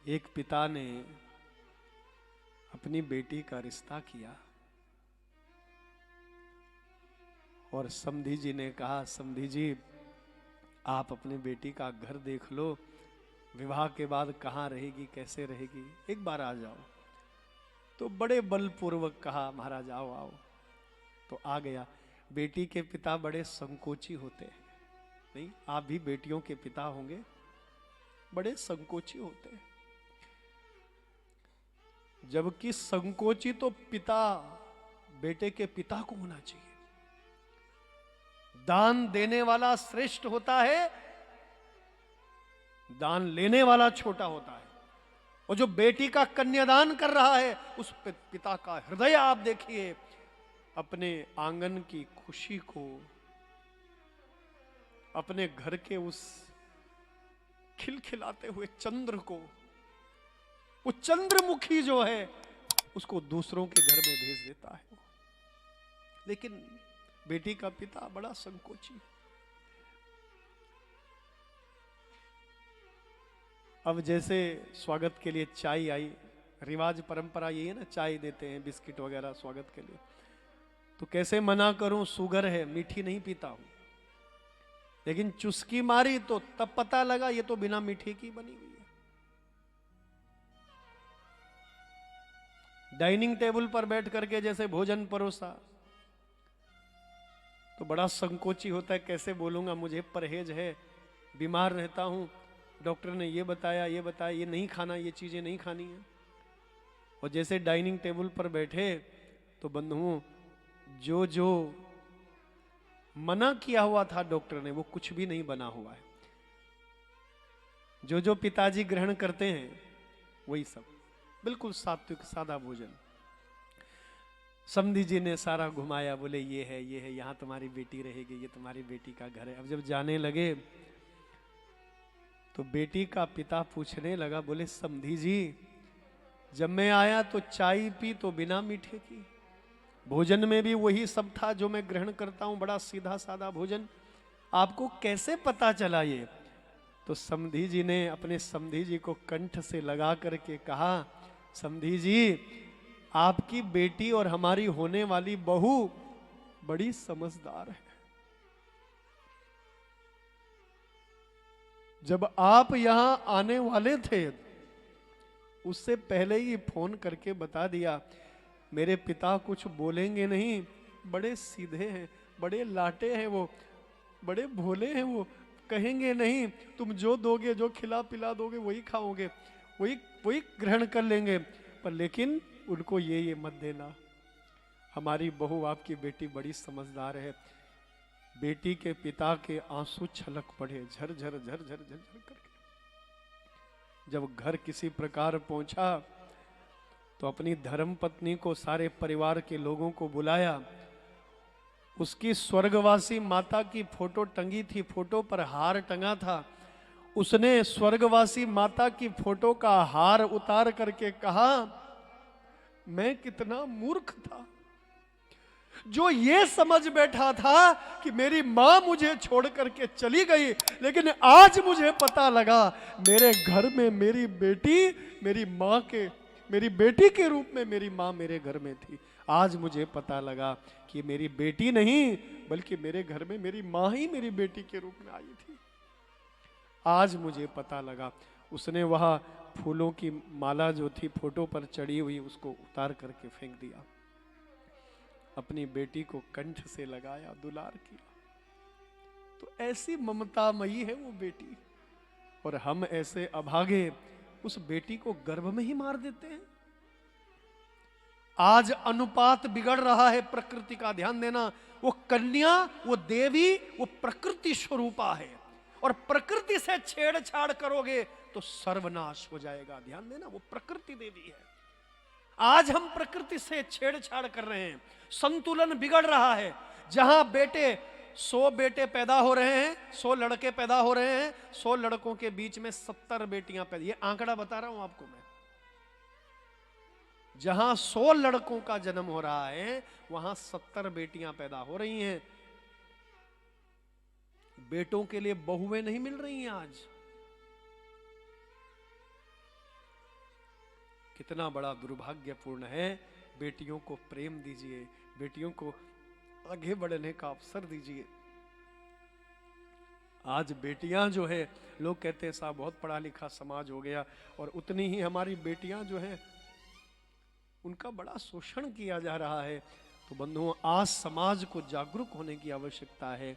एक पिता ने अपनी बेटी का रिश्ता किया और समधी जी ने कहा, समधी जी आप अपनी बेटी का घर देख लो, विवाह के बाद कहाँ रहेगी, कैसे रहेगी, एक बार आ जाओ। तो बड़े बलपूर्वक कहा, महाराज आओ आओ। तो आ गया। बेटी के पिता बड़े संकोची होते हैं, नहीं आप भी बेटियों के पिता होंगे, बड़े संकोची होते हैं। जबकि संकोची तो पिता बेटे के पिता को होना चाहिए। दान देने वाला श्रेष्ठ होता है, दान लेने वाला छोटा होता है। और जो बेटी का कन्यादान कर रहा है, उस पिता का हृदय आप देखिए, अपने आंगन की खुशी को, अपने घर के उस खिलखिलाते हुए चंद्र को, वो चंद्रमुखी जो है उसको दूसरों के घर में भेज देता है। लेकिन बेटी का पिता बड़ा संकोची। अब जैसे स्वागत के लिए चाय आई, रिवाज परंपरा यही है ना, चाय देते हैं, बिस्किट वगैरह स्वागत के लिए। तो कैसे मना करूं, शुगर है, मीठी नहीं पीता हूं। लेकिन चुस्की मारी तो तब पता लगा ये तो बिना मीठे की बनी हुई है। डाइनिंग टेबल पर बैठ करके जैसे भोजन परोसा तो बड़ा संकोची होता है, कैसे बोलूंगा, मुझे परहेज है, बीमार रहता हूं, डॉक्टर ने ये बताया ये नहीं खाना, ये चीजें नहीं खानी है। और जैसे डाइनिंग टेबल पर बैठे तो बंधुओं, जो जो मना किया हुआ था डॉक्टर ने वो कुछ भी नहीं बना हुआ है। जो जो पिताजी ग्रहण करते हैं वही सब, बिल्कुल सात्विक सादा भोजन। समधी जी ने सारा घुमाया, बोले ये है, यहाँ तुम्हारी बेटी रहेगी, ये तुम्हारी बेटी का घर है। अब जब जाने लगे तो बेटी का पिता पूछने लगा, बोले समधी जी जब मैं आया तो चाय पी तो बिना मीठे की, भोजन में भी वही सब था जो मैं ग्रहण करता हूं, बड़ा सीधा सादा भोजन, आपको कैसे पता चला ये? तो समधी जी ने अपने समधी जी को कंठ से लगा करके कहा, समधी जी आपकी बेटी और हमारी होने वाली बहू बड़ी समझदार है। जब आप यहां आने वाले थे उससे पहले ही फोन करके बता दिया, मेरे पिता कुछ बोलेंगे नहीं, बड़े सीधे हैं, बड़े लाटे हैं, वो बड़े भोले हैं, वो कहेंगे नहीं, तुम जो दोगे, जो खिला पिला दोगे वही खाओगे, वही वही ग्रहण कर लेंगे, पर लेकिन उनको ये मत देना, हमारी बहू आपकी बेटी बड़ी समझदार है। बेटी के पिता के आंसू छलक पड़े, झर झर झर झर झर झर करके। जब घर किसी प्रकार पहुंचा तो अपनी धर्मपत्नी को, सारे परिवार के लोगों को बुलाया। उसकी स्वर्गवासी माता की फोटो टंगी थी, फोटो पर हार टंगा था। उसने स्वर्गवासी माता की फोटो का हार उतार करके कहा, मैं कितना मूर्ख था जो ये समझ बैठा था कि मेरी मां मुझे छोड़ करके चली गई, लेकिन आज मुझे पता लगा मेरे घर में मेरी बेटी, मेरी बेटी के रूप में मेरी मां मेरे घर में थी। आज मुझे पता लगा कि मेरी बेटी नहीं बल्कि मेरे घर में मेरी मां ही मेरी बेटी के रूप में आई थी। आज मुझे पता लगा। उसने वहां फूलों की माला जो थी फोटो पर चढ़ी हुई उसको उतार करके फेंक दिया, अपनी बेटी को कंठ से लगाया, दुलार किया। तो ऐसी ममतामयी है वो बेटी, और हम ऐसे अभागे उस बेटी को गर्भ में ही मार देते हैं। आज अनुपात बिगड़ रहा है प्रकृति का, ध्यान देना। वो कन्या, वो देवी, वो प्रकृति स्वरूपा है, और प्रकृति से छेड़छाड़ करोगे तो सर्वनाश हो जाएगा। ध्यान देना, वो प्रकृति देवी है। आज हम प्रकृति से छेड़छाड़ कर रहे हैं, संतुलन बिगड़ रहा है। जहां 100 बेटे पैदा हो रहे हैं, 100 लड़के पैदा हो रहे हैं, 100 लड़कों के बीच में 70 बेटियां पैदा, ये आंकड़ा बता रहा हूं आपको मैं। जहां 100 लड़कों का जन्म हो रहा है वहां 70 बेटियां पैदा हो रही हैं। बेटों के लिए बहुएं नहीं मिल रही हैं आज। कितना बड़ा दुर्भाग्यपूर्ण है। बेटियों को प्रेम दीजिए, बेटियों को आगे बढ़ने का अवसर दीजिए। आज बेटियां जो है, लोग कहते हैं साहब बहुत पढ़ा लिखा समाज हो गया, और उतनी ही हमारी बेटियां जो है उनका बड़ा शोषण किया जा रहा है। तो बंधुओं, आज समाज को जागरूक होने की आवश्यकता है।